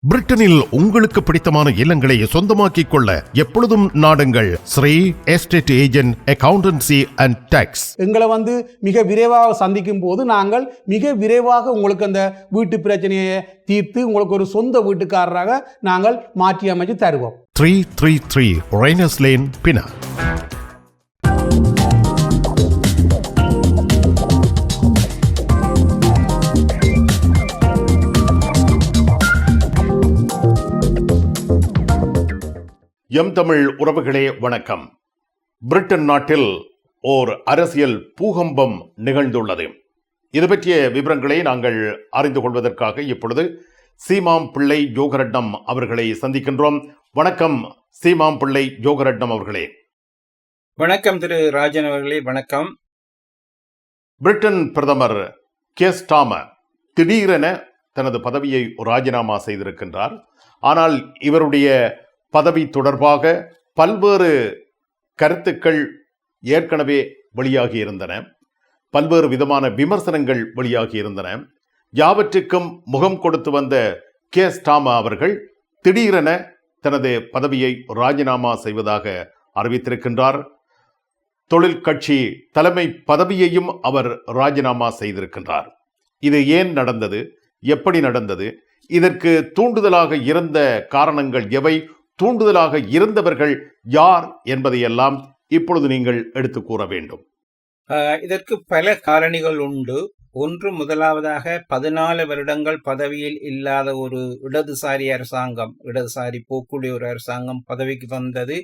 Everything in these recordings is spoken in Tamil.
பிரிட்டனில் உங்களுக்கு பிடித்தமான இல்லங்களை சொந்தமாக்கிக் கொள்ள எப்பொழுதும் நாடுங்கள் Sri estate agent accountancy and tax. எங்களை மிக விரைவாக சந்திக்கும் போது நாங்கள் மிக விரைவாக உங்களுக்கு அந்த வீட்டு பிரச்சனையை தீர்த்து உங்களுக்கு ஒரு சொந்த வீட்டுக்காரராக நாங்கள் மாற்றி அமைச்சு தருவோம். 333 ரெய்னர்ஸ் லேன், பினா. எம் தமிழ் உறவுகளே வணக்கம். பிரிட்டன் நாட்டில் ஓர் அரசியல் பூகம்பம் நிகழ்ந்துள்ளது. இது பற்றிய விவரங்களை நாங்கள் அறிந்து கொள்வதற்காக இப்பொழுது சீமாம் பிள்ளை யோகரட்னம் அவர்களை சந்திக்கின்றோம். வணக்கம் சீமாம் பிள்ளை யோகரட்னம் அவர்களே. வணக்கம் திரு ராஜன் அவர்களே. வணக்கம். பிரிட்டன் பிரதமர் கீர் ஸ்டார்மர் திடீரென தனது பதவியை ராஜினாமா செய்திருக்கின்றார். ஆனால் இவருடைய பதவி தொடர்பாக பல்வேறு கருத்துக்கள் ஏற்கனவே வெளியாகி இருந்தன. பல்வேறு விதமான விமர்சனங்கள் வெளியாகி இருந்தன. யாவற்றுக்கும் முகம் கொடுத்து வந்த கீர் ஸ்டார்மர் அவர்கள் திடீரென தனது பதவியை ராஜினாமா செய்வதாக அறிவித்திருக்கின்றார். தொழிற்கட்சி தலைமை பதவியையும் அவர் ராஜினாமா செய்திருக்கின்றார். இது ஏன் நடந்தது? எப்படி நடந்தது? இதற்கு தூண்டுதலாக இருந்த காரணங்கள் எவை? தூண்டுதலாக இருந்தவர்கள் யார் என்பதையெல்லாம் இப்பொழுது நீங்கள் எடுத்து கூற வேண்டும். இதற்கு பல காரணிகள் உண்டு. ஒன்று, முதலாவதாக 14 வருடங்கள் பதவியில் இல்லாத ஒரு இடதுசாரி அரசாங்கம், இடதுசாரி போக்குடைய ஒரு அரசாங்கம் பதவிக்கு வந்தது.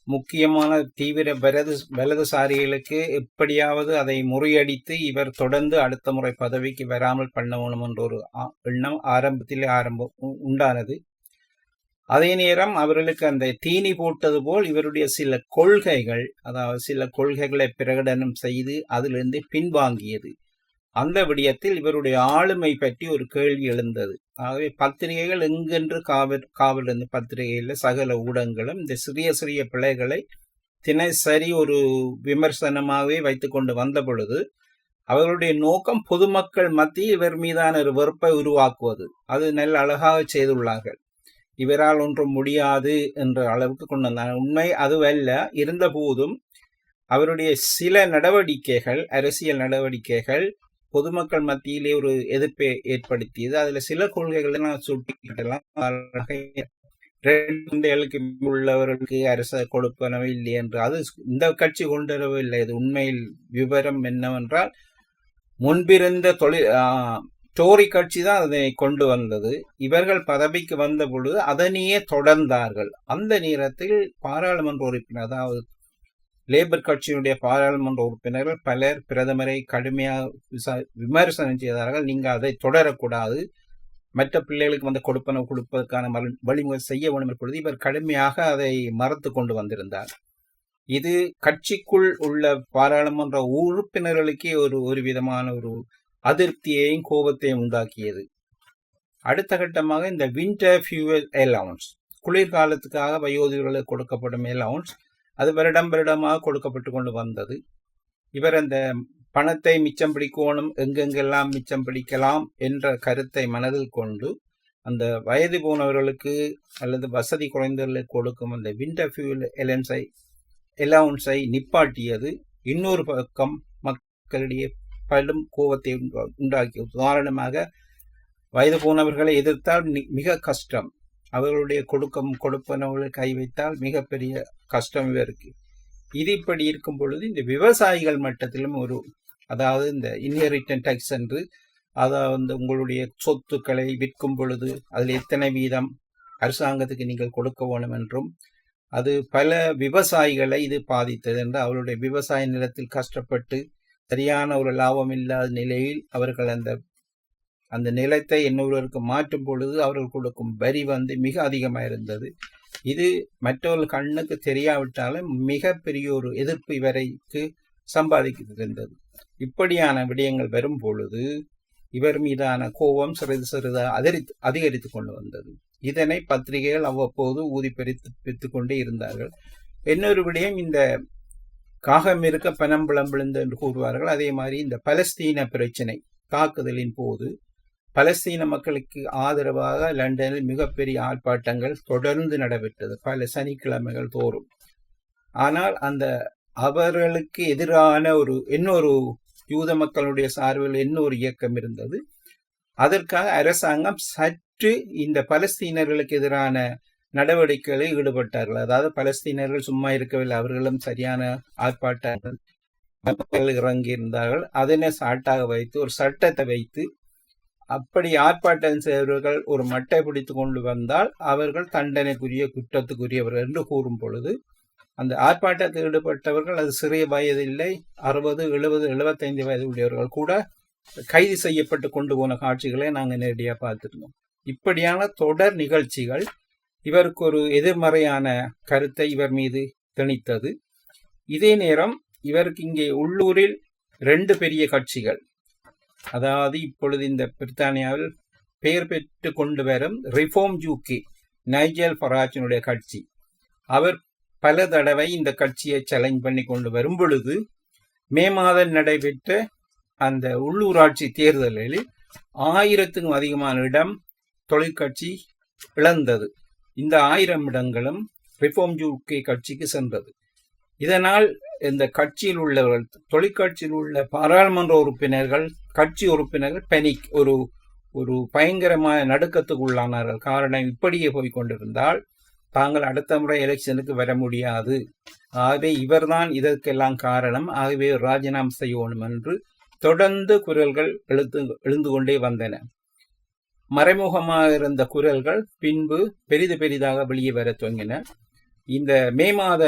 முக்கியமான தீவிர வலதுசாரிகளுக்கு எப்படியாவது அதை முறியடித்து இவர் தொடர்ந்து அடுத்த முறை பதவிக்கு வராமல் பண்ண வேணும் என்ற ஒரு எண்ணம் ஆரம்பத்திலே உண்டானது. அதே நேரம் அவர்களுக்கு அந்த தீனி போட்டது போல் இவருடைய சில கொள்கைகள், அதாவது சில கொள்கைகளை பிரகடனம் செய்து அதிலிருந்து பின்வாங்கியது. அந்த விடயத்தில் இவருடைய ஆளுமை பற்றி ஒரு கேள்வி எழுந்தது. ஆகவே பத்திரிகைகள் எங்கென்று காவலிருந்து பத்திரிகையில் சகல ஊடகங்களும் இந்த சிறிய சிறிய பிழைகளை தினசரி ஒரு விமர்சனமாகவே வைத்து கொண்டு வந்த பொழுது அவர்களுடைய நோக்கம் பொதுமக்கள் மத்தியில் இவர் மீதான ஒரு வெறுப்பை உருவாக்குவது. அது நல்ல அழகாக செய்துள்ளார்கள். இவரால் ஒன்றும் முடியாது என்ற அளவுக்கு கொண்டு வந்தாங்க. உண்மை அதுவல்ல. இருந்த போதும் அவருடைய சில நடவடிக்கைகள், அரசியல் நடவடிக்கைகள் பொதுமக்கள் மத்தியிலே ஒரு எதிர்ப்பை ஏற்படுத்தியது. அதுல சில கொள்கைகளை நான் சுட்டிக்காட்டலாம். உள்ளவர்களுக்கு அரச கொடுப்பனவே இல்லை என்று அது இந்த கட்சி கொண்டுவரவில்லை. இது உண்மையில் விவரம் என்னவென்றால் முன்பிருந்த டோரி கட்சி தான் அதனை கொண்டு வந்தது. இவர்கள் பதவிக்கு வந்த பொழுது அதனையே தொடர்ந்தார்கள். அந்த நேரத்தில் பாராளுமன்ற உறுப்பினர், அதாவது லேபர் கட்சியினுடைய பாராளுமன்ற உறுப்பினர்கள் பலர் பிரதமரை கடுமையாக விமர்சனம் செய்தார்கள். நீங்க அதை தொடரக்கூடாது, மற்ற பிள்ளைகளுக்கு கொடுப்பதற்கான வழிமுறை செய்ய வேண்டும் பொழுது இவர் கடுமையாக அதை மறுத்து கொண்டு வந்திருந்தார். இது கட்சிக்குள் உள்ள பாராளுமன்ற உறுப்பினர்களுக்கே ஒரு விதமான ஒரு அதிருப்தியையும் கோபத்தையும் உண்டாக்கியது. அடுத்த கட்டமாக இந்த வின்டர் ஃபியூவல் அலவுன்ஸ், குளிர்காலத்துக்காக வயோதிகர்களுக்கு கொடுக்கப்படும் அலவுன்ஸ், அது வருடமாக கொடுக்கப்பட்டு கொண்டு வந்தது. இவர் அந்த பணத்தை மிச்சம் பிடிக்கணும், எங்கெங்கெல்லாம் மிச்சம் பிடிக்கலாம் என்ற கருத்தை மனதில் கொண்டு அந்த வயது போனவர்களுக்கு அல்லது வசதி குறைந்தவர்களுக்கு கொடுக்கும் அந்த வின்டர் ஃபியூவல் அலவுன்ஸை நிப்பாட்டியது. இன்னொரு பக்கம் மக்களிடையே பலும் கோபத்தை உண்டாக்கி, உதாரணமாக வயது போனவர்களை எதிர்த்தால் மிக கஷ்டம், அவர்களுடைய கொடுப்பனவர்களை கை வைத்தால் மிகப்பெரிய கஷ்டம் இவருக்கு. இது இப்படி இருக்கும் பொழுது இந்த விவசாயிகள் மட்டத்திலும் அதாவது இந்த இன்ஹெரிட்டன்ஸ் டாக்ஸ் என்று, அதாவது உங்களுடைய சொத்துக்களை விற்கும் பொழுது அதில் எத்தனை வீதம் அரசாங்கத்துக்கு நீங்கள் கொடுக்க வேணும் என்றும், அது பல விவசாயிகளை இது பாதித்தது என்று, அவருடைய விவசாய நிலத்தில் கஷ்டப்பட்டு சரியான ஒரு லாபம் இல்லாத நிலையில் அவர்கள் அந்த நிலத்தை இன்னொருவருக்கு மாற்றும் பொழுது அவர்கள் கொடுக்கும் வரி மிக அதிகமாக இருந்தது. இது மற்றவர்கள் கண்ணுக்கு தெரியாவிட்டாலும் மிகப்பெரிய ஒரு எதிர்ப்பு இவரைக்கு சம்பாதிக்கின்றது. இப்படியான விடயங்கள் வரும் பொழுது இவர் மீதான கோபம் சிறிது அதிகரித்து கொண்டு வந்தது. இதனை பத்திரிகைகள் அவ்வப்போது ஊதிப்பெருத்து கொண்டே இருந்தார்கள். இன்னொரு விடயம், இந்த காகம் இருக்க பனம்பழம் விழுந்து என்று கூறுவார்கள். அதே மாதிரி இந்த பலஸ்தீன பிரச்சனை தாக்குதலின் போது பலஸ்தீன மக்களுக்கு ஆதரவாக லண்டனில் மிகப்பெரிய ஆர்ப்பாட்டங்கள் தொடர்ந்து நடைபெற்றது பல சனிக்கிழமைகள் தோறும். ஆனால் அந்த அவர்களுக்கு எதிரான இன்னொரு யூத மக்களுடைய சார்பில் இன்னொரு இயக்கம் இருந்தது. அதற்காக அரசாங்கம் சற்று இந்த பலஸ்தீனர்களுக்கு எதிரான நடவடிக்கைகளில் ஈடுபட்டார்கள். அதாவது பலஸ்தீனர்கள் சும்மா இருக்கவில்லை, அவர்களும் சரியான ஆர்ப்பாட்டங்கள் இறங்கியிருந்தார்கள். அதனை சாட்டாக வைத்து ஒரு சட்டத்தை வைத்து அப்படி ஆர்ப்பாட்டம் செய்தவர்கள் ஒரு மட்டை பிடித்து கொண்டு வந்தால் அவர்கள் தண்டனைக்குரிய குற்றத்துக்குரியவர்கள் என்று கூறும் பொழுது அந்த ஆர்ப்பாட்டத்தில் ஈடுபட்டவர்கள் அது சிறிய வயதில்லை, 60, 70, 75 வயது உடையவர்கள் கூட கைது செய்யப்பட்டு கொண்டு போன காட்சிகளை நாங்கள் நேரடியாக பார்த்துருந்தோம். இப்படியான தொடர் நிகழ்ச்சிகள் இவருக்கு ஒரு எதிர்மறையான கருத்தை இவர் மீது திணித்தது. இதே நேரம் இவருக்கு இங்கே உள்ளூரில் 2 பெரிய கட்சிகள், அதாவது இப்பொழுது இந்த பிரித்தானியாவில் பெயர் பெற்று கொண்டு வரும் ரிஃபார்ம் யூகே நைஜல் ஃபராஜினுடைய கட்சி, அவர் பல தடவை இந்த கட்சியை சேலஞ்ச் பண்ணி கொண்டு வரும் பொழுது மே மாதம் நடைபெற்ற அந்த உள்ளூராட்சி தேர்தலில் 1000க்கும் அதிகமான இடம் தொழிற்கட்சி இழந்தது. இந்த 1000 இடங்களும் ரிஃபார்ம் யூகே கட்சிக்கு சென்றது. இதனால் இந்த கட்சியில் உள்ளவர்கள், தொழிற்கட்சியில் உள்ள பாராளுமன்ற உறுப்பினர்கள், கட்சி உறுப்பினர்கள் பெனிக் ஒரு பயங்கரமான நடுக்கத்துக்கு உள்ளானார்கள். காரணம், இப்படியே போய்கொண்டிருந்தால் தாங்கள் அடுத்த முறை எலெக்ஷனுக்கு வர முடியாது, ஆகவே இவர்தான் இதற்கெல்லாம் காரணம், ஆகவே ராஜினாமா செய்யணும் என்று தொடர்ந்து குரல்கள் எழுந்து கொண்டே வந்தன. மறைமுகமாக இருந்த குரல்கள் பின்பு பெரிதாக வெளியே வர துவங்கின. இந்த மே மாத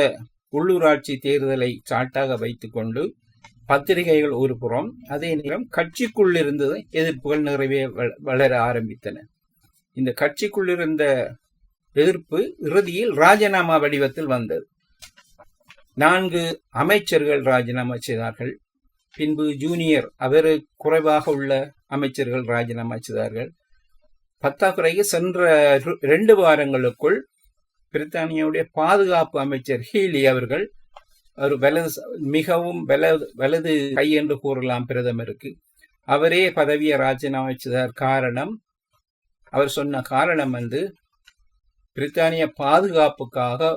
உள்ளூராட்சி தேர்தலை சாட்டாக வைத்துக்கொண்டு பத்திரிகைகள் ஒரு புறம், அதே நேரம் கட்சிக்குள் இருந்த எதிர்ப்புகள் நிறைவே வளர ஆரம்பித்தன. இந்த கட்சிக்குள் இருந்த எதிர்ப்பு இறுதியில் ராஜினாமா வடிவத்தில் வந்தது. 4 அமைச்சர்கள் ராஜினாமா செய்தார்கள். பின்பு ஜூனியர், அவரு குறைவாக உள்ள அமைச்சர்கள் ராஜினாமா செய்தார்கள். பத்தாக்குறைக்கு சென்ற 2 வாரங்களுக்குள் பிரித்தானியாவுடைய பாதுகாப்பு அமைச்சர் ஹீலி அவர்கள், ஒரு மிகவும் வலது கை என்று கூறலாம் பிரதமருக்கு, அவரே பதவியை ராஜினாமா செய்தார். காரணம், அவர் சொன்ன காரணம் பிரித்தானிய பாதுகாப்புக்காக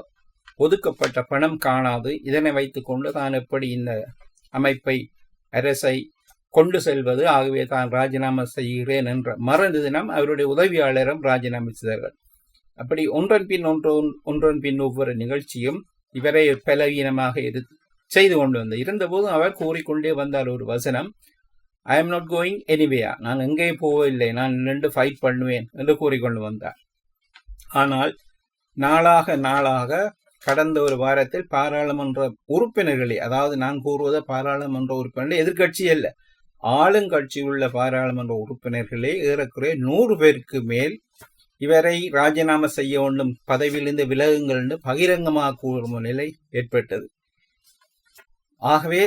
ஒதுக்கப்பட்ட பணம் காணாது, இதனை வைத்துக்கொண்டு தான் எப்படி இந்த அமைப்பை அரசை கொண்டு செல்வது, ஆகவே தான் ராஜினாமா செய்கிறேன் என்ற மறந்து தினம் அவருடைய உதவியாளரும் ராஜினாமா செய்தார்கள். அப்படி ஒன்றன் பின் ஒவ்வொரு நிகழ்ச்சியும் இவரை பலவீனமாக செய்து கொண்டு வந்தார். இருந்தபோதும் அவர் கூறிக்கொண்டே வந்தார் ஒரு வசனம், ஐ எம் நாட் கோயிங் எனிவேயா, நான் எங்கே போகவில்லை, நான் நின்று ஃபைட் பண்ணுவேன் என்று கூறிக்கொண்டு வந்தார். ஆனால் நாளாக கடந்த ஒரு வாரத்தில் பாராளுமன்ற உறுப்பினர்களே, அதாவது நான் கூறுவது பாராளுமன்ற உறுப்பினர்களே, எதிர்கட்சி அல்ல, ஆளுங்கட்சி உள்ள பாராளுமன்ற உறுப்பினர்களே ஏறக்குறைய 100 பேருக்கு மேல் இவரை ராஜினாமா செய்ய வேண்டும், பதவியிலிருந்து விலகுங்கள் என்று பகிரங்கமாக கூறும் நிலை ஏற்பட்டது. ஆகவே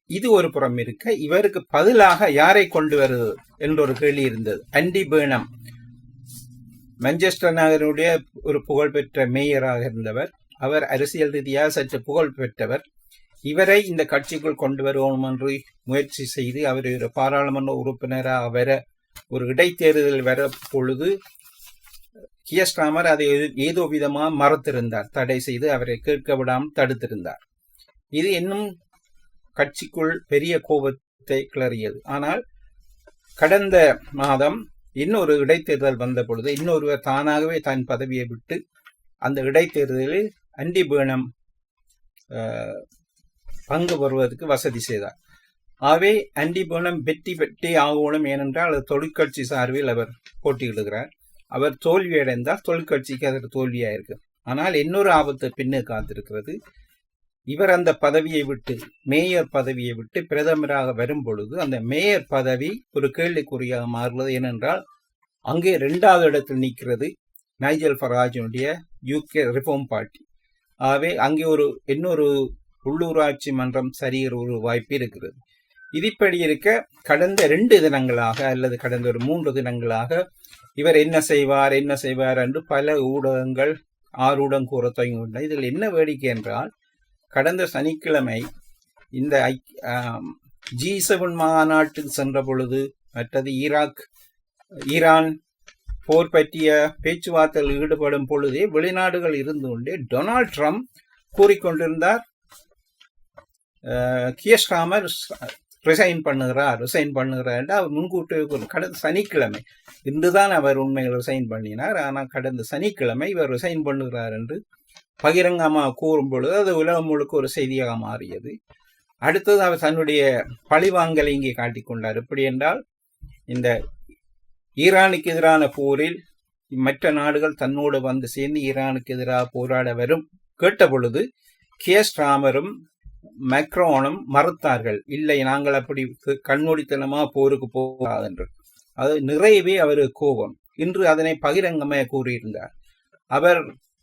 இது ஒரு புறம் இருக்க, இவருக்கு பதிலாக யாரை கொண்டு வருவது என்ற ஒரு கேள்வி இருந்தது. ஆண்டி பேர்னம், மான்செஸ்டர் நகருடைய ஒரு புகழ்பெற்ற மேயராக இருந்தவர், அவர் அரசியல் ரீதியாக சற்று புகழ் பெற்றவர். இவரை இந்த கட்சிக்குள் கொண்டு வருவோம் என்று முயற்சி செய்து அவர் ஒரு பாராளுமன்ற உறுப்பினராக வர ஒரு இடைத்தேர்தல் வர பொழுது கியர் ஸ்டார்மர் அதை ஏதோ விதமாக மறுத்திருந்தார், தடை செய்து அவரை கேட்க விடாமல் தடுத்திருந்தார். இது இன்னும் கட்சிக்குள் பெரிய கோபத்தை கிளறியது. ஆனால் கடந்த மாதம் இன்னொரு இடைத்தேர்தல் வந்த பொழுது இன்னொருவர் தானாகவே தன் பதவியை விட்டு அந்த இடைத்தேர்தலில் ஆண்டி பேர்னம் பங்கு பெறுவதற்கு வசதி செய்தார். ஆகவே ஆண்டி பேர்னம் வெற்றி ஆகணும், ஏனென்றால் அது தொழிற்கட்சி சார்பில் அவர் போட்டியிடுகிறார். அவர் தோல்வியடைந்தால் தொழிற்கட்சிக்கு அதற்கு தோல்வியாயிருக்கு. ஆனால் இன்னொரு ஆபத்து பின்னு காத்திருக்கிறது. இவர் அந்த பதவியை விட்டு, மேயர் பதவியை விட்டு பிரதமராக வரும் பொழுது அந்த மேயர் பதவி ஒரு கேள்விக்குறியாக மாறுகிறது. ஏனென்றால் அங்கே 2வது இடத்தில் நிற்கிறது நைஜல் ஃபராஜினுடைய யூகே ரிஃபார்ம் பார்ட்டி. ஆகவே அங்கே இன்னொரு உள்ளூராட்சி மன்றம் சரிகிற ஒரு வாய்ப்பு இருக்கிறது. இதுபடி இருக்க கடந்த 2 தினங்களாக அல்லது கடந்த ஒரு 3 தினங்களாக இவர் என்ன செய்வார் என்று பல ஊடகங்கள் ஆர்வம் கூற தொடங்கியுள்ளன. இதில் என்ன வேடிக்கை என்றால், கடந்த சனிக்கிழமை இந்த G7 மாநாட்டுக்கு சென்ற பொழுது, மற்றது ஈராக் ஈரான் போர் பற்றிய பேச்சுவார்த்தையில் ஈடுபடும் பொழுதே வெளிநாடுகள் இருந்து கொண்டே டொனால்ட் ட்ரம்ப் கூறிக்கொண்டிருந்தார், கியர் ஸ்டார்மர் ரிசைன் பண்ணுகிறார் என்று அவர் முன்கூட்டி கடந்த சனிக்கிழமை, இன்றுதான் அவர் உண்மையில் ரிசைன் பண்ணினார், ஆனால் கடந்த சனிக்கிழமை இவர் ரிசைன் பண்ணுகிறார் என்று பகிரங்கமாக கூறும் பொழுது அது உலகம் முழுக்க ஒரு செய்தியாக மாறியது. அடுத்தது அவர் தன்னுடைய பழிவாங்கலை இங்கே காட்டிக்கொண்டார். எப்படி என்றால், இந்த ஈரானுக்கு எதிரான போரில் மற்ற நாடுகள் தன்னோடு வந்து சேர்ந்து ஈரானுக்கு எதிராக போராட வரும் கேட்ட பொழுது கியர் ஸ்டார்மரும் மேக்ரோனும் மறுத்தார்கள். இல்லை, நாங்கள் அப்படி கண்மூடித்தனமாக போருக்கு போகாது என்று. அது நிறையவே அவருக்கு கோபம். இன்று அதனை பகிரங்கமாக கூறியிருந்தார்.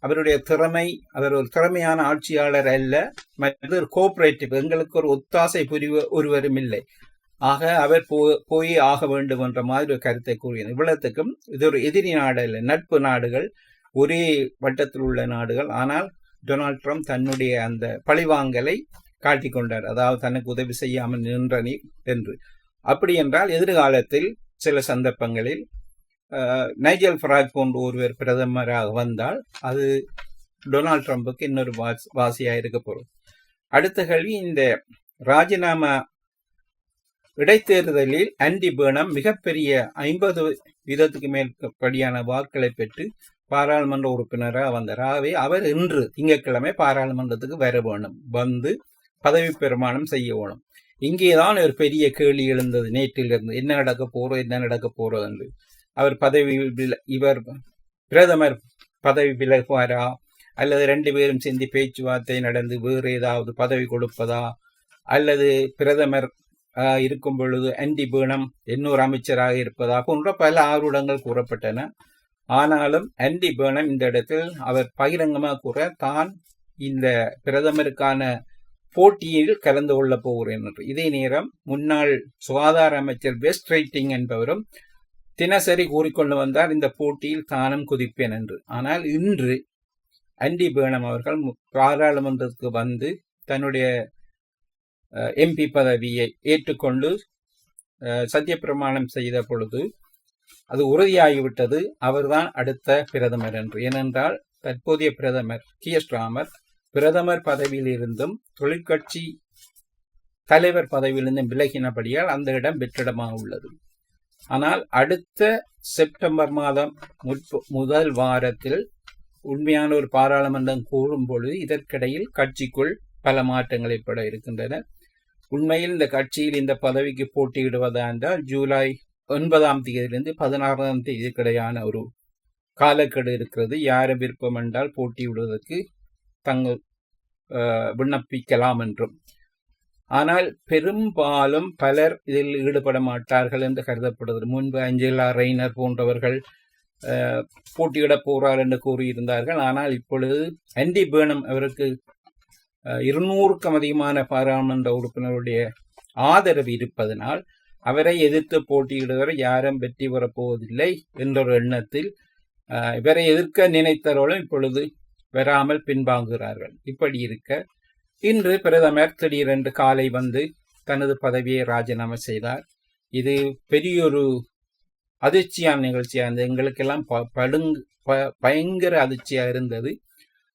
அவருடைய திறமை, அவர் ஒரு திறமையான ஆட்சியாளர் அல்ல, மற்ற கோஆபரேட்டிவ், எங்களுக்கு ஒரு ஒத்தாசை புரிவு ஒருவரும் இல்லை, ஆக அவர் போய் ஆக வேண்டும் என்ற மாதிரி ஒரு கருத்தை கூறியது. இவ்வளத்துக்கும் இது ஒரு எதிரி நாடு அல்ல, நட்பு நாடுகள், ஒரே வட்டத்தில் உள்ள நாடுகள். ஆனால் டொனால்ட் ட்ரம்ப் தன்னுடைய அந்த பழிவாங்கலை காட்டிக்கொண்டார், அதாவது தனக்கு உதவி செய்யாமல் நின்றனி என்று. அப்படி என்றால் எதிர்காலத்தில் சில சந்தர்ப்பங்களில் நைஜல் ஃபராஜ் போன்ற ஒருவர் பிரதமராக வந்தால் அது டொனால்ட் ட்ரம்புக்கு இன்னொரு வாசியாக இருக்க போகிறது. அடுத்த கேள்வி, இந்த ராஜினாமா இடைத்தேர்தலில் ஆண்டி பர்னம் மிகப்பெரிய 50% மேற்படியான வாக்குகளை பெற்று பாராளுமன்ற உறுப்பினராக வந்தார். ஆகவே அவர் இன்று திங்கட்கிழமை பாராளுமன்றத்துக்கு வர வேணும், வந்து பதவி பிரமாணம் செய்ய வேணும். இங்கேதான் ஒரு பெரிய கேள்வி எழுந்தது நேற்றிலிருந்து, என்ன நடக்க போறோம் என்று. அவர் இவர் பிரதமர் பதவி விலகுவாரா, அல்லது 2 பேரும் சேர்ந்து பேச்சுவார்த்தை நடந்து வேறு ஏதாவது பதவி கொடுப்பதா, அல்லது பிரதமர் இருக்கும் பொழுது ஆண்டி பர்னம் இன்னொரு அமைச்சராக இருப்பதா போன்ற பல ஆர்வங்கள் கூறப்பட்டன. ஆனாலும் ஆண்டி பர்னம் இந்த இடத்தில் அவர் பகிரங்கமாக கூற தான் இந்த பிரதமருக்கான போட்டியில் கலந்து கொள்ள போகிறேன் என்று. இதே நேரம் முன்னாள் சுகாதார அமைச்சர் வெஸ்ட் ரைட்டிங் என்பவரும் தினசரி கூறிக்கொண்டு வந்தார், இந்த போட்டியில் தானும் குதிப்பேன் என்று. ஆனால் இன்று ஆண்டி பர்னம் அவர்கள் பாராளுமன்றத்துக்கு வந்து தன்னுடைய எம்பி பதவியை ஏற்றுக்கொண்டு சத்தியப்பிரமாணம் செய்த பொழுது அது உறுதியாகிவிட்டது, அவர்தான் அடுத்த பிரதமர் என்று. ஏனென்றால் தற்போதைய பிரதமர் கியர் ஸ்டார்மர் பிரதமர் பதவியில் இருந்தும் தொழிற்கட்சி தலைவர் பதவியிலிருந்தும் விலகினபடியால் அந்த இடம் வெற்றிடமாக உள்ளது. ஆனால் அடுத்த செப்டம்பர் மாதம் முதல் வாரத்தில் உண்மையான ஒரு பாராளுமன்றம் கூறும் பொழுது இதற்கிடையில் கட்சிக்குள் பல மாற்றங்கள் ஏற்பட இருக்கின்றன. உண்மையில் இந்த கட்சியில் இந்த பதவிக்கு போட்டியிடுவதா என்றால் ஜூலை 9ஆம் தேதியிலிருந்து 16ஆம் தேதி கிடையான ஒரு காலக்கெடு இருக்கிறது. யாரும் விருப்பம் என்றால் போட்டியிடுவதற்கு தங்கள் விண்ணப்பிக்கலாம் என்றும். ஆனால் பெரும்பாலும் பலர் இதில் ஈடுபட மாட்டார்கள் என்று கருதப்படுகிறது. முன்பு அஞ்சலா ரெய்னர் போன்றவர்கள் போட்டியிடப் போகிறார் என்று கூறியிருந்தார்கள். ஆனால் இப்பொழுது ஆண்டி பர்னம் அவருக்கு 200க்கும் அதிகமான பாராளுமன்ற உறுப்பினருடைய ஆதரவு இருப்பதனால் அவரை எதிர்த்து போட்டியிடுவரை யாரும் வெற்றி பெறப்போவதில்லை என்ற ஒரு எண்ணத்தில் இவரை எதிர்க்க நினைத்தவர்களும் இப்பொழுது வராமல் பின்வாங்குகிறார்கள். இப்படி இருக்க இன்று பிரதமர் திடீரென்று காலை வந்து தனது பதவியை ராஜினாமா செய்தார். இது பெரியொரு அதிர்ச்சியான நிகழ்ச்சியாக இருந்தது. எங்களுக்கெல்லாம் பயங்கர அதிர்ச்சியாக இருந்தது.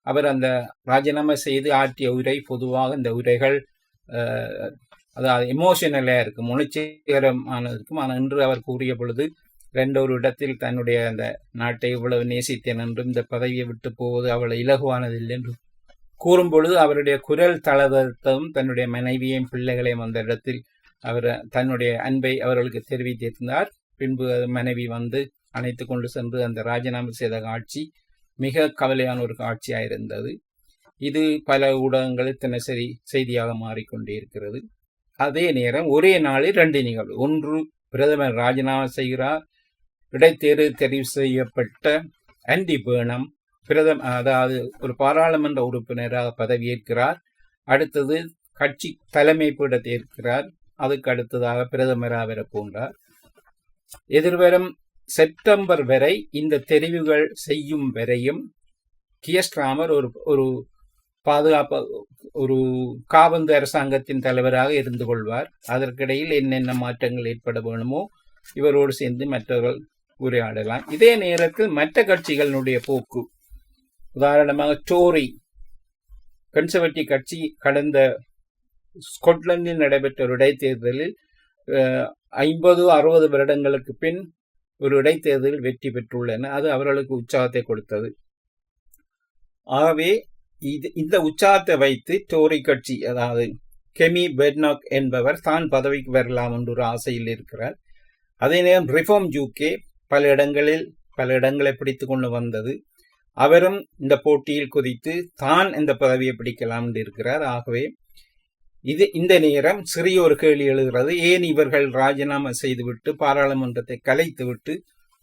அவர் அந்த ராஜினாமா செய்து ஆற்றிய உரை, பொதுவாக இந்த உரைகள் அதாவது எமோஷனலாக இருக்கும், உணர்ச்சிகரமான இருக்கும். ஆனால் இன்று அவர் கூறிய பொழுது ஒரு இடத்தில் தன்னுடைய அந்த நாட்டை இவ்வளவு நேசித்தேன் என்றும் இந்த பதவியை விட்டு போவது அவ்வளவு இலகுவானதில்லை என்றும் கூறும் பொழுது அவருடைய குரல் தளர்த்ததும் தன்னுடைய மனைவியையும் பிள்ளைகளையும் அந்த இடத்தில் அவர் தன்னுடைய அன்பை அவர்களுக்கு தெரிவித்திருந்தார். பின்பு மனைவி வந்து அணைத்து கொண்டு சென்று அந்த ராஜினாமா செய்த காட்சி மிக கவலையான ஒரு காட்சியாக இருந்தது. இது பல ஊடகங்களில் தினசரி செய்தியாக மாறிக்கொண்டே இருக்கிறது. அதே நேரம் ஒரே நாளில் 2 நிகழ்வு. ஒன்று, பிரதமர் ராஜினாமா செய்கிறார், இடைத்தேர்தல் தெரிவு செய்யப்பட்ட ஆண்டி பர்னம் அதாவது ஒரு பாராளுமன்ற உறுப்பினராக பதவியேற்கிறார். அடுத்தது கட்சி தலைமை பீடத்தை ஏற்கிறார். அதுக்கு அடுத்ததாக பிரதமராக வரப்போன்றார். எதிர்வரும் செப்டம்பர் வரை இந்த தெரிவுகள் செய்யும் வரையும் கியர் ஸ்டார்மர் ஒரு ஒரு காபந்து அரசாங்கத்தின் தலைவராக இருந்து கொள்வார். அதற்கிடையில் என்னென்ன மாற்றங்கள் ஏற்பட வேணுமோ இவரோடு சேர்ந்து மற்றவர்கள் உரையாடலாம். இதே நேரத்தில் மற்ற கட்சிகளினுடைய போக்கு, உதாரணமாக டோரி கன்சர்வேட்டிவ் கட்சி கடந்த ஸ்கொட்லாந்தில் நடைபெற்ற ஒரு இடைத்தேர்தலில் 50-60 வருடங்களுக்கு பின் ஒரு இடைத்தேர்தலில் வெற்றி பெற்றுள்ளன. அது அவர்களுக்கு உற்சாகத்தை கொடுத்தது. ஆகவே இந்த உற்சாகத்தை வைத்து டோரி கட்சி, அதாவது கெமி பெர்னாக் என்பவர் தான் பதவிக்கு வரலாம் என்று ஒரு ஆசையில் இருக்கிறார். அதே நேரம் ரிஃபார்ம் யூகே பல இடங்களை பிடித்து கொண்டு வந்தது. அவரும் இந்த போட்டியில் குதித்து தான் இந்த பதவியை பிடிக்கலாம் என்று இருக்கிறார். ஆகவே இந்த நேரம் சிறிய ஒரு கேள்வி எழுகிறது. ஏன் இவர்கள் ராஜினாமா செய்துவிட்டு பாராளுமன்றத்தை கலைத்துவிட்டு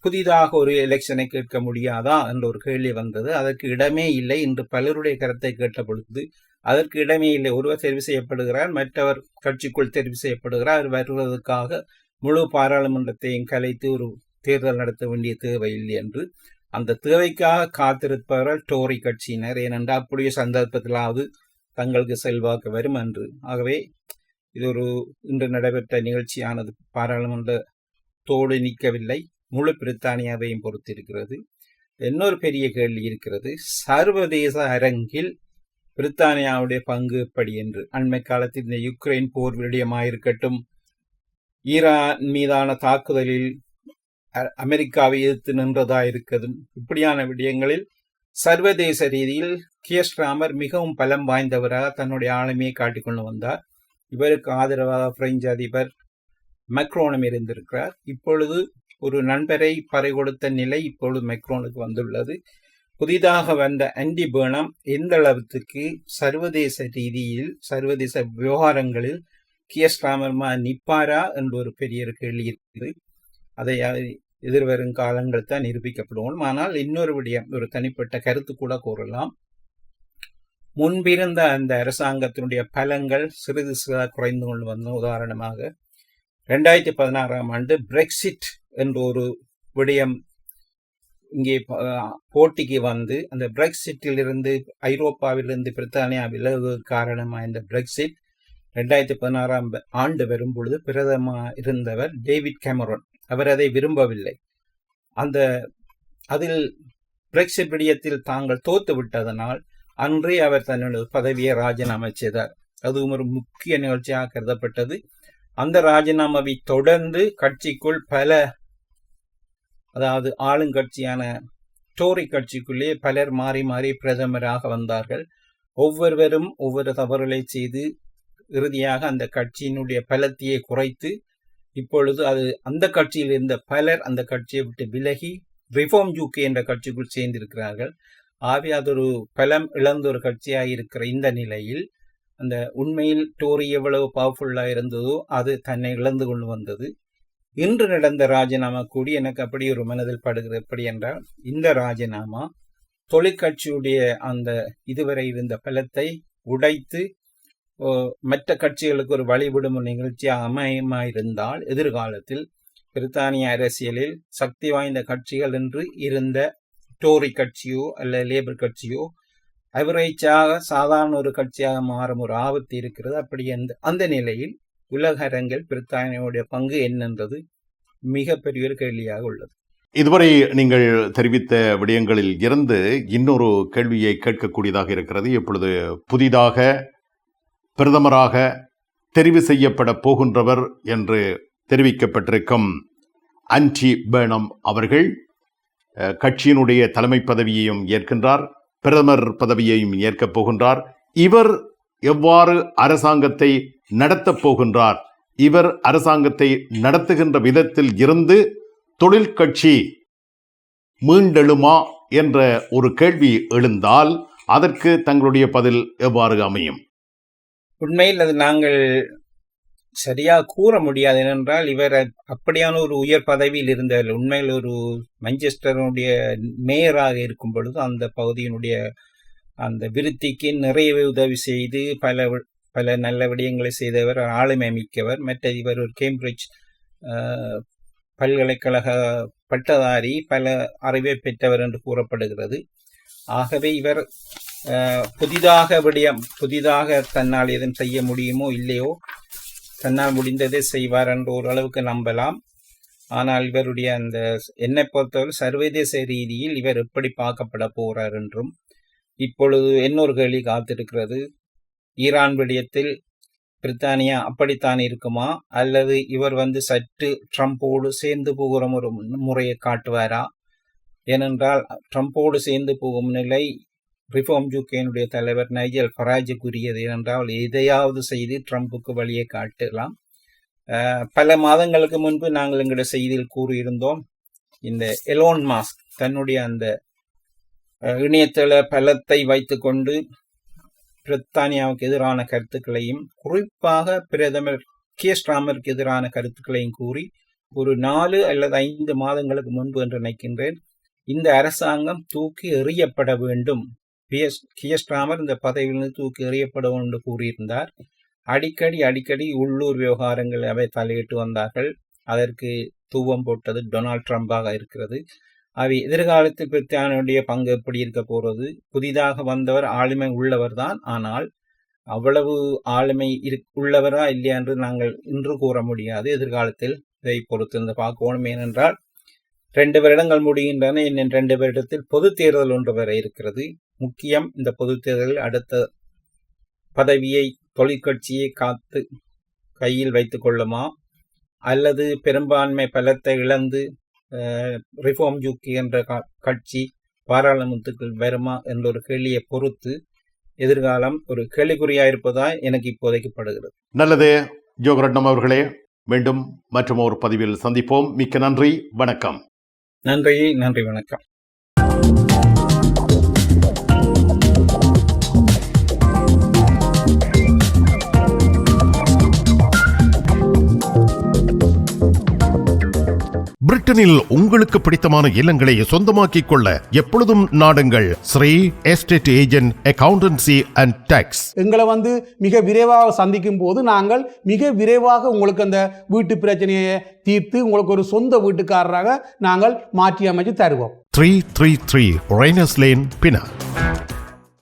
புதிதாக ஒரு எலெக்ஷனை கேட்க முடியாதா என்ற ஒரு கேள்வி வந்தது. அதற்கு இடமே இல்லை என்று பலருடைய கருத்தை கேட்ட பொழுது அதற்கு இடமே இல்லை. ஒருவர் தெரிவு செய்யப்படுகிறார், மற்றவர் கட்சிக்குள் தெரிவு செய்யப்படுகிறார். அவர் வருவதற்காக முழு பாராளுமன்றத்தையும் கலைத்து ஒரு தேர்தல் நடத்த வேண்டிய தேவை இல்லை என்று அந்த தேவைக்காக காத்திருப்பவர்கள் டோரி கட்சியினர். ஏனென்றால் அப்படிய சந்தர்ப்பத்திலாவது தங்களுக்கு செல்வாக்கு வரும் என்று. ஆகவே இது ஒரு இன்று நடைபெற்ற நிகழ்ச்சியானது பாராளுமன்றத்தோடு நிற்கவில்லை, முழு பிரித்தானியாவையும் பொறுத்திருக்கிறது. இன்னொரு பெரிய கேள்வி இருக்கிறது, சர்வதேச அரங்கில் பிரித்தானியாவுடைய பங்கு எப்படி என்று. அண்மை காலத்தில் இந்த யுக்ரைன் போர் விடயமாயிருக்கட்டும், ஈரான் மீதான தாக்குதலில் அமெரிக்காவை எதிர்த்து நின்றதா இருக்கதும், இப்படியான விடயங்களில் சர்வதேச ரீதியில் கியர் ஸ்டார்மர் மிகவும் பலம் வாய்ந்தவராக தன்னுடைய ஆளுமையை காட்டிக்கொண்டு வந்தார். இவருக்கு ஆதரவாக பிரெஞ்சு அதிபர் மெக்ரோனும் இருந்திருக்கிறார். இப்பொழுது ஒரு நண்பரை பறை கொடுத்த நிலை இப்பொழுது மெக்ரோனுக்கு வந்துள்ளது. புதிதாக வந்த ஆண்டி பர்னம் எந்த அளவுக்கு சர்வதேச ரீதியில் சர்வதேச விவகாரங்களில் கியர் ஸ்டார்மர் நிற்பாரா என்ற ஒரு பெரிய கேள்வி இருக்குது. அதை எதிர்வரும் காலங்கள் தான் நிரூபிக்கப்படும். ஆனால் இன்னொரு விடயம், ஒரு தனிப்பட்ட கருத்து கூட கூறலாம். முன்பிருந்த அந்த அரசாங்கத்தினுடைய பலங்கள் சிறிது சிறிதாக குறைந்து கொண்டு வந்த. உதாரணமாக 2016ஆம் ஆண்டு பிரெக்சிட் என்ற ஒரு விடயம் இங்கே போட்டிக்கு வந்து, அந்த பிரெக்சிட்டிலிருந்து ஐரோப்பாவிலிருந்து பிரித்தானியா விலகு காரணமாக இந்த பிரெக்சிட் 2016ஆம் ஆண்டு வரும் பொழுது பிரதமர் இருந்தவர் டேவிட் கேமரோன். அவர் அதை விரும்பவில்லை. அதில் பிரெக்சிட் விடயத்தில் தாங்கள் தோத்து விட்டதனால் அன்றே அவர் தன்னுடைய பதவியை ராஜினாமா செய்தார். அதுவும் ஒரு முக்கிய நிகழ்ச்சியாக கருதப்பட்டது. அந்த ராஜினாமாவை தொடர்ந்து கட்சிக்குள் அதாவது ஆளுங்கட்சியான டோரி கட்சிக்குள்ளே பலர் மாறி மாறி பிரதமராக வந்தார்கள். ஒவ்வொருவரும் ஒவ்வொரு தவறுகளை செய்து இறுதியாக அந்த கட்சியினுடைய பலத்தையே குறைத்து இப்பொழுது அந்த கட்சியில் இருந்த பலர் அந்த கட்சியை விட்டு விலகி ரிஃபார்ம் யூகே என்ற கட்சிக்குள் சேர்ந்திருக்கிறார்கள். ஆகவே அது ஒரு பலம் இழந்த ஒரு கட்சியாக இருக்கிற இந்த நிலையில் அந்த உண்மையில் டோரி எவ்வளவு பவர்ஃபுல்லாக இருந்ததோ அது தன்னை இழந்து கொண்டு வந்தது. இன்று நடந்த ராஜினாமா கூடி எனக்கு அப்படி ஒரு மனதில் படுகிறது. எப்படி என்றால், இந்த ராஜினாமா தொழிற்கட்சியுடைய அந்த இதுவரை இருந்த பலத்தை உடைத்து மற்ற கட்சிகளுக்கு ஒரு வழிவிடும் நிகழ்ச்சியாக அமையமாயிருந்தால் எதிர்காலத்தில் பிரித்தானிய அரசியலில் சக்தி வாய்ந்த கட்சிகள் என்று இருந்த டோரி கட்சியோ அல்ல லேபர் கட்சியோ அவரேஜாக சாதாரண ஒரு கட்சியாக மாறும் ஒரு ஆபத்து இருக்கிறது. அப்படி அந்த நிலையில் உலக அரங்கில் பிரித்தானியாவுடைய பங்கு என்னன்றது மிகப்பெரிய ஒரு கேள்வியாக உள்ளது. இதுவரை நீங்கள் தெரிவித்த விடயங்களில் இருந்து இன்னொரு கேள்வியை கேட்கக்கூடியதாக இருக்கிறது. இப்பொழுது புதிதாக பிரதமராக தெரிவு செய்யப்பட போகின்றவர் என்று தெரிவிக்கப்பட்டிருக்கும் ஆண்டி பர்னம் அவர்கள் கட்சியினுடைய தலைமை பதவியையும் ஏற்கின்றார், பிரதமர் பதவியையும் ஏற்கப் போகின்றார். இவர் எவ்வாறு அரசாங்கத்தை நடத்தப் போகின்றார்? இவர் அரசாங்கத்தை நடத்துகின்ற விதத்தில் இருந்து தொழிற்கட்சி மீண்டெழுமா என்ற ஒரு கேள்வி எழுந்தால் அதற்கு தங்களுடைய பதில் எவ்வாறு அமையும்? உண்மையில் அது நாங்கள் சரியாக கூற முடியாது. ஏனென்றால் இவர் அப்படியான ஒரு உயர் பதவியில் இருந்தவர். உண்மையில் ஒரு மான்செஸ்டருடைய மேயராக இருக்கும் பொழுது அந்த பகுதியினுடைய அந்த விருத்திக்கு நிறைய உதவி செய்து பல நல்ல விடயங்களை செய்தவர், ஆளுமை மிக்கவர். மற்ற இவர் ஒரு கேம்பிரிட்ஜ் பல்கலைக்கழக பட்டதாரி, பல அறிவை பெற்றவர் என்று கூறப்படுகிறது. ஆகவே இவர் புதிதாக தன்னால் எதுவும் செய்ய முடியுமோ இல்லையோ தன்னால் முடிந்ததை செய்வார் என்ற ஓரளவுக்கு நம்பலாம். ஆனால் இவருடைய அந்த என்னை பொறுத்தவரை சர்வதேச ரீதியில் இவர் எப்படி பார்க்கப்பட போறார் என்றும் இப்பொழுது இன்னொரு கேள்வி காத்திருக்கிறது. ஈரான் விடயத்தில் பிரித்தானியா அப்படித்தான் இருக்குமா, அல்லது இவர் சற்று ட்ரம்போடு சேர்ந்து போகிற ஒரு முறையை காட்டுவாரா? ஏனென்றால் ட்ரம்போடு சேர்ந்து போகும் நிலை ரிஃபார்ம் யூகேனுடைய தலைவர் நைஜல் ஃபராஜுக்குரியது. ஏனென்றால் எதையாவது செய்து ட்ரம்புக்கு வழியை காட்டலாம். பல மாதங்களுக்கு முன்பு நாங்கள் எங்களுடைய செய்தியில் கூறியிருந்தோம், இந்த எலோன் மாஸ்க் தன்னுடைய அந்த இணையதள பலத்தை வைத்துக்கொண்டு பிரித்தானியாவுக்கு எதிரான கருத்துக்களையும் குறிப்பாக பிரதமர் கியர் ஸ்டார்மருக்கு எதிரான கருத்துக்களையும் கூறி ஒரு 4 அல்லது 5 மாதங்களுக்கு முன்பு என்று நினைக்கின்றேன், இந்த அரசாங்கம் தூக்கி எறியப்பட வேண்டும், கியர் ஸ்டார்மர் இந்த பதவியிலிருந்து தூக்கி எறியப்பட வேண்டும் என்று கூறியிருந்தார். அடிக்கடி உள்ளூர் விவகாரங்கள் அவை தலையிட்டு வந்தார்கள். அதற்கு தூவம் போட்டது டொனால்ட் ட்ரம்பாக இருக்கிறது. அவை எதிர்காலத்தில் பிரித்தானியாவுடைய பங்கு எப்படி இருக்க போறது? புதிதாக வந்தவர் ஆளுமை உள்ளவர் தான், ஆனால் அவ்வளவு ஆளுமை உள்ளவரா இல்லையா என்று நாங்கள் இன்று கூற முடியாது. எதிர்காலத்தில் இதை பொறுத்திருந்து பார்க்கணும். ஏனென்றால் 2 வருடங்கள் முடிகின்றன. இன்னும் 2 வருடத்தில் பொது தேர்தல் ஒன்று வர இருக்கிறது. முக்கியம், இந்த பொது தேர்தலில் அடுத்த பதவியை தொழிற்கட்சியை காத்து கையில் வைத்துக் கொள்ளுமா, அல்லது பெரும்பான்மை பலத்தை இழந்து ரிஃபார்ம் யூகே என்ற கட்சி பாராளுமன்றத்தில் வருமா என்ற ஒரு கேள்வியை பொறுத்து எதிர்காலம் ஒரு கேள்விக்குறியாயிருப்பதாய் எனக்கு இப்போதைக்கு படுகிறது. நல்லது ஜோகரட்னம் அவர்களே, மீண்டும் மற்றும் ஒரு பதிவில் சந்திப்போம். மிக்க நன்றி, வணக்கம். நன்றி, வணக்கம். பிரிட்டனில் உங்களுக்கு பிடித்தமான இல்லங்களை சொந்தமாக்கிக் கொள்ள எப்பொழுதும் நாடுங்கள் Sri estate agent accountancy and tax. எங்களை மிக விரைவாக சந்திக்கும் போது நாங்கள் மிக விரைவாக உங்களுக்கு அந்த வீட்டு பிரச்சனையை தீர்த்து உங்களுக்கு ஒரு சொந்த வீட்டுக்காரராக நாங்கள் மாற்றி அமைச்சு தருவோம். 333 ரெய்னர்ஸ் லேன், பினாங்.